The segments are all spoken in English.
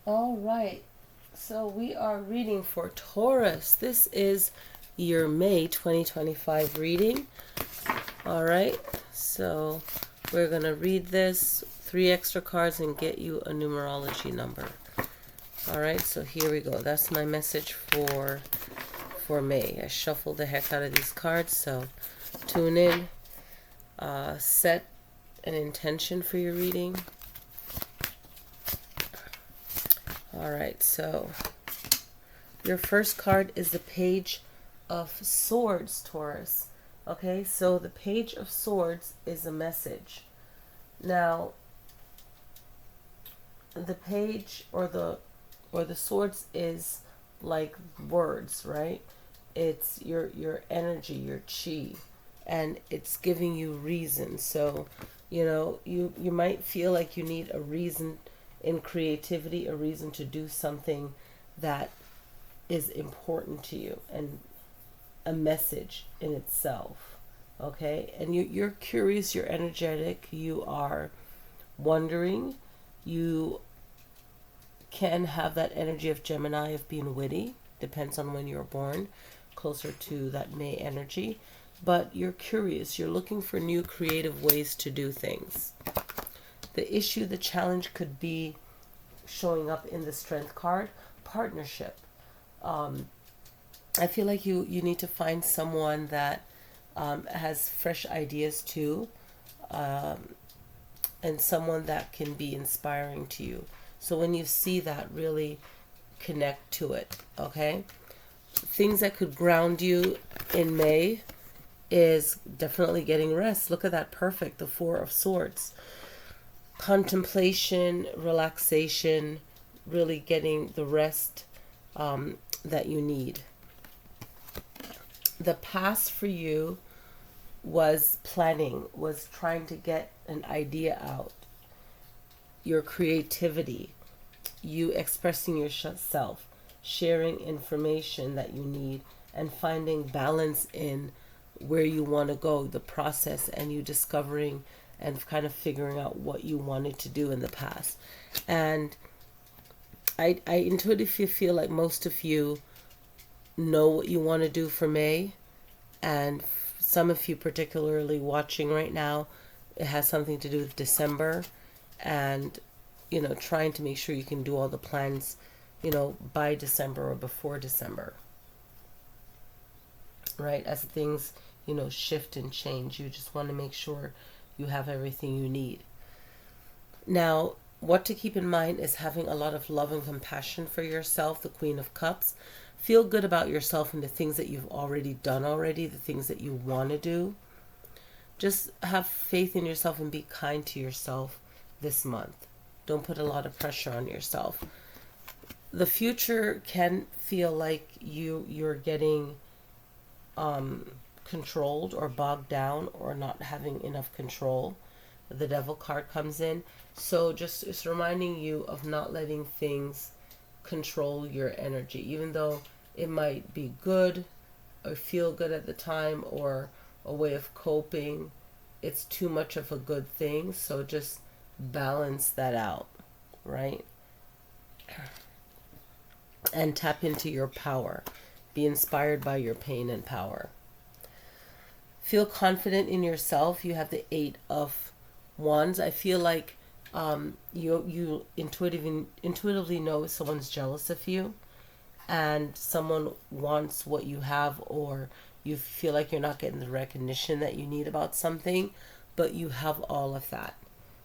All right. So we are reading for Taurus. This is your May 2025 reading. All right. So we're going to read this 3 extra cards and get you a numerology number. All right. So here we go. That's my message for May. I shuffled the heck out of these cards, so tune in. Set an intention for your reading. All right, so your first card is the Page of Swords, Taurus. Okay, so the Page of Swords is a message. Now, the page or the swords is like words, right? It's your energy, your chi, and it's giving you reason. So, you might feel like you need a reason in creativity, a reason to do something that is important to you and a message in itself. Okay, and you're curious, you're energetic, you are wondering, you can have that energy of Gemini of being witty, depends on when you were born, closer to that May energy. But you're curious, you're looking for new creative ways to do things. The issue, the challenge could be showing up in the Strength card, partnership. I feel like you need to find someone that has fresh ideas too, and someone that can be inspiring to you. So when you see that, really connect to it, okay? Things that could ground you in May is definitely getting rest. Look at that, perfect, the Four of Swords. Contemplation, relaxation, really getting the rest that you need. The past for you was planning, was trying to get an idea out. Your creativity, you expressing yourself, sharing information that you need, and finding balance in where you want to go, the process, and you discovering and kind of figuring out what you wanted to do in the past. And I intuitively feel like most of you know what you want to do for May, and some of you particularly watching right now, it has something to do with December, and trying to make sure you can do all the plans by December or before December, right? As things shift and change, you just want to make sure you have everything you need. Now, what to keep in mind is having a lot of love and compassion for yourself, the Queen of Cups. Feel good about yourself and the things that you've already done already, the things that you want to do. Just have faith in yourself and be kind to yourself this month. Don't put a lot of pressure on yourself. The future can feel like you're getting controlled or bogged down or not having enough control. The Devil card comes in. So just it's reminding you of not letting things control your energy, even though it might be good or feel good at the time or a way of coping. It's too much of a good thing. So just balance that out, right? And tap into your power. Be inspired by your pain and power. Feel confident in yourself. You have the Eight of Wands. I feel like you intuitively know someone's jealous of you, and someone wants what you have, or you feel like you're not getting the recognition that you need about something, but you have all of that.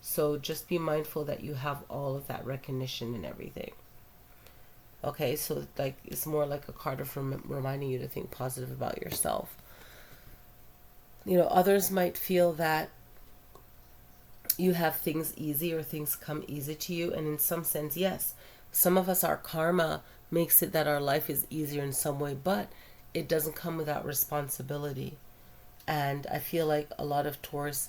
So just be mindful that you have all of that recognition and everything. Okay, so like it's more like a card of reminding you to think positive about yourself. Others might feel that you have things easy or things come easy to you, and in some sense, yes. Some of us, our karma makes it that our life is easier in some way, but it doesn't come without responsibility. And I feel like a lot of Taurus,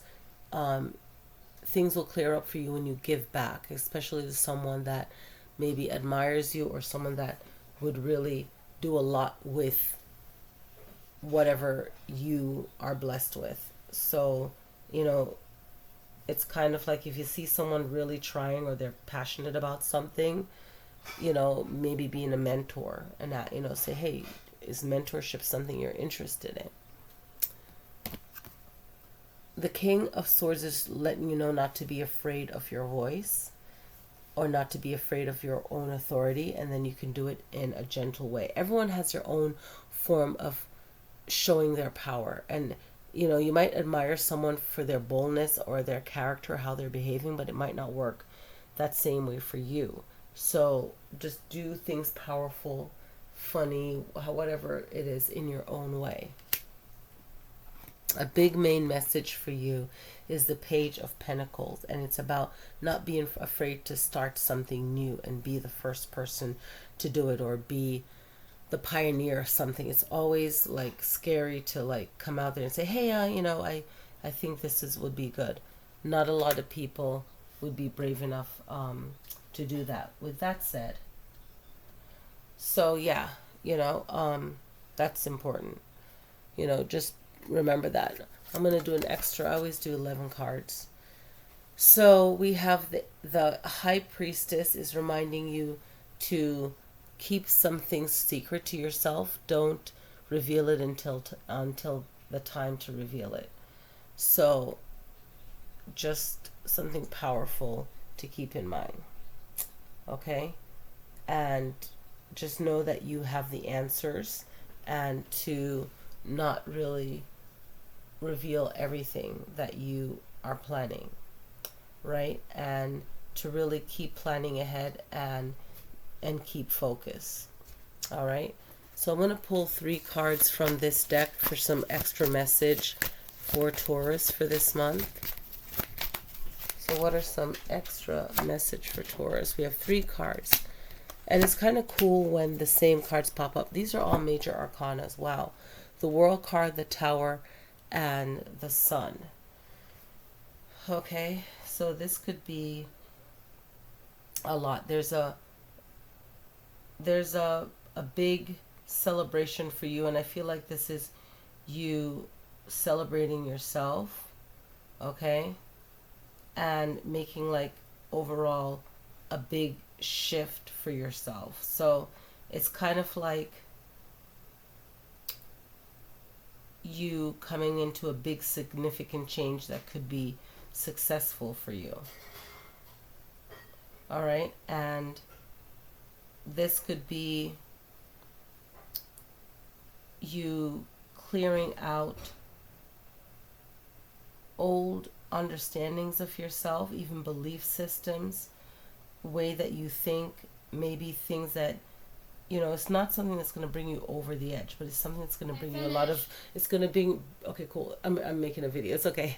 things will clear up for you when you give back, especially to someone that maybe admires you or someone that would really do a lot with whatever you are blessed with. So, it's kind of like if you see someone really trying or they're passionate about something, you know, maybe being a mentor and that, you know, say, hey, is mentorship something you're interested in? The King of Swords is letting you know not to be afraid of your voice or not to be afraid of your own authority, and then you can do it in a gentle way. Everyone has their own form of showing their power, and you know, you might admire someone for their boldness or their character, how they're behaving, but it might not work that same way for you. So just do things powerful, funny, whatever it is, in your own way. A big main message for you is the Page of Pentacles, and it's about not being afraid to start something new and be the first person to do it, or be the pioneer of something. It's always like scary to like come out there and say, hey, you know, I think this is would be good. Not a lot of people would be brave enough to do that. With that said, so yeah, you know, that's important. You know, just remember that. I'm going to do an extra. I always do 11 cards. So we have the High Priestess is reminding you to keep some things secret to yourself. Don't reveal it until the time to reveal it. So just something powerful to keep in mind. Okay? And just know that you have the answers, and to not really reveal everything that you are planning, right? And to really keep planning ahead and keep focus. All right, so I'm going to pull 3 cards from this deck for some extra message for Taurus for this month. So what are some extra message for Taurus? We have 3 cards, and it's kind of cool when the same cards pop up. These are all major arcanas. Wow. The World card, the Tower, and the Sun. Okay, so this could be a lot. There's a big celebration for you, and I feel like this is you celebrating yourself, okay, and making like overall a big shift for yourself. So it's kind of like you coming into a big significant change that could be successful for you. All right, and this could be you clearing out old understandings of yourself, even belief systems, way that you think, maybe things that, you know, it's not something that's going to bring you over the edge, but it's something that's going to bring you a lot of, it's going to bring, okay, cool, I'm making a video, it's okay.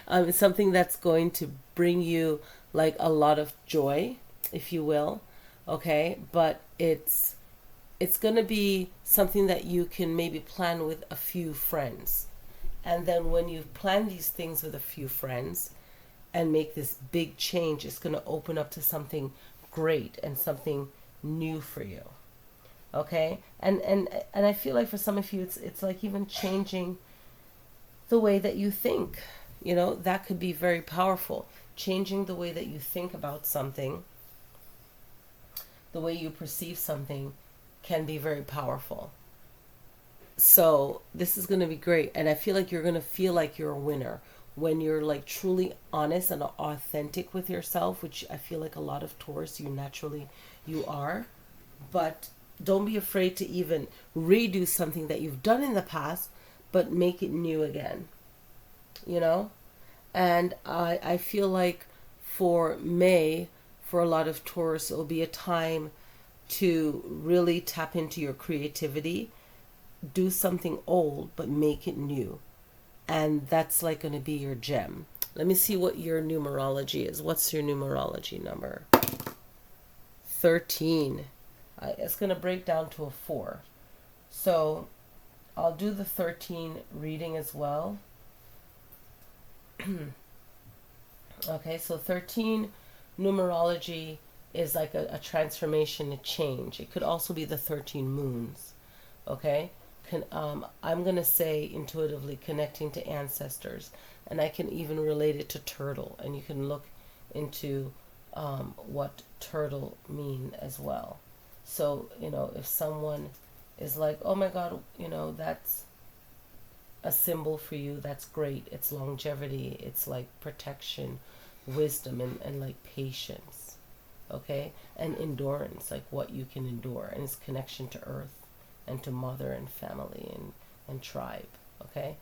It's something that's going to bring you like a lot of joy, if you will, okay, but it's going to be something that you can maybe plan with a few friends. And then when you plan these things with a few friends and make this big change, it's going to open up to something great and something new for you. Okay, and I feel like for some of you, it's like even changing the way that you think. You know, that could be very powerful. Changing the way that you think about something, the way you perceive something, can be very powerful. So this is going to be great, and I feel like you're going to feel like you're a winner when you're like truly honest and authentic with yourself, which I feel like a lot of Taurus, you are. But don't be afraid to even redo something that you've done in the past, but make it new again, you know? And I feel like for May, for a lot of Taurus, it'll be a time to really tap into your creativity, do something old, but make it new. And that's like going to be your gem. Let me see what your numerology is. What's your numerology number? 13. It's going to break down to a 4. So I'll do the 13 reading as well. Okay, so 13 numerology is like a transformation, a change. It could also be the 13 moons. Okay, I'm going to say intuitively connecting to ancestors, and I can even relate it to turtle, and you can look into what turtle mean as well. So, if someone is like, oh my God, that's a symbol for you, that's great. It's longevity, it's like protection, wisdom, and like patience, okay? And endurance, like what you can endure, and its connection to earth and to mother and family and tribe, okay?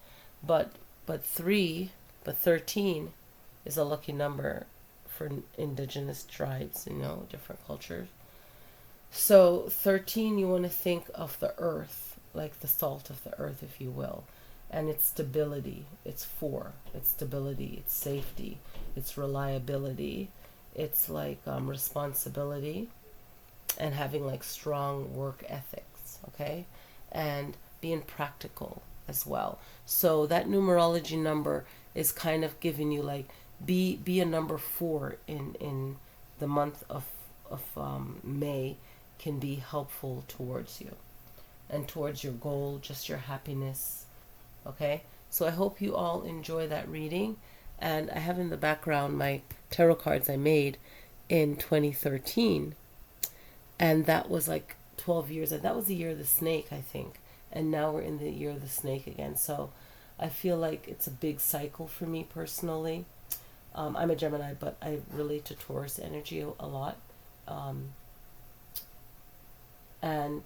But 13 is a lucky number for indigenous tribes, different cultures. So 13, you want to think of the earth, like the salt of the earth, if you will. And it's stability. It's stability, it's safety, it's reliability, it's like responsibility, and having like strong work ethics, okay? And being practical as well. So that numerology number is kind of giving you like, be a number 4 in the month of May can be helpful towards you and towards your goal, just your happiness, okay? So I hope you all enjoy that reading. And I have in the background my tarot cards I made in 2013, and that was like 12 years, and that was the year of the snake, I think. And now we're in the year of the snake again. So I feel like it's a big cycle for me personally. I'm a Gemini, but I relate to Taurus energy a lot. And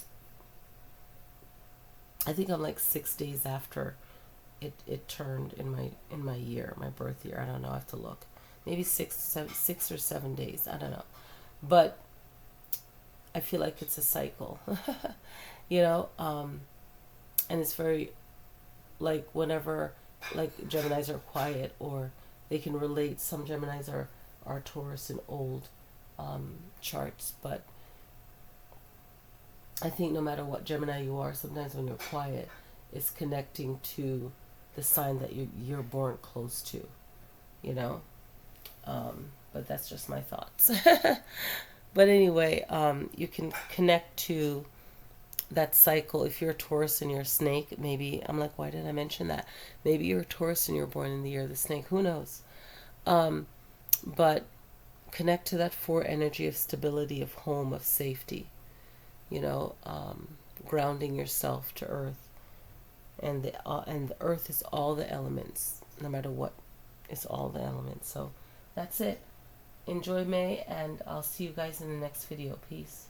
I think I'm like 6 days after it turned in my year, my birth year. I don't know. I have to look. Maybe 6 or 7 days. I don't know. But I feel like it's a cycle, and it's very like whenever like Geminis are quiet, or they can relate. Some Geminis are Taurus in old charts, but I think no matter what Gemini you are, sometimes when you're quiet, it's connecting to the sign that you're born close to, But that's just my thoughts. But anyway, you can connect to that cycle. If you're a Taurus and you're a snake, maybe, I'm like, why did I mention that? Maybe you're a Taurus and you're born in the year of the snake. Who knows? But connect to that 4 energy of stability, of home, of safety, grounding yourself to earth. And the earth is all the elements, no matter what, it's all the elements. So that's it. Enjoy May, and I'll see you guys in the next video. Peace.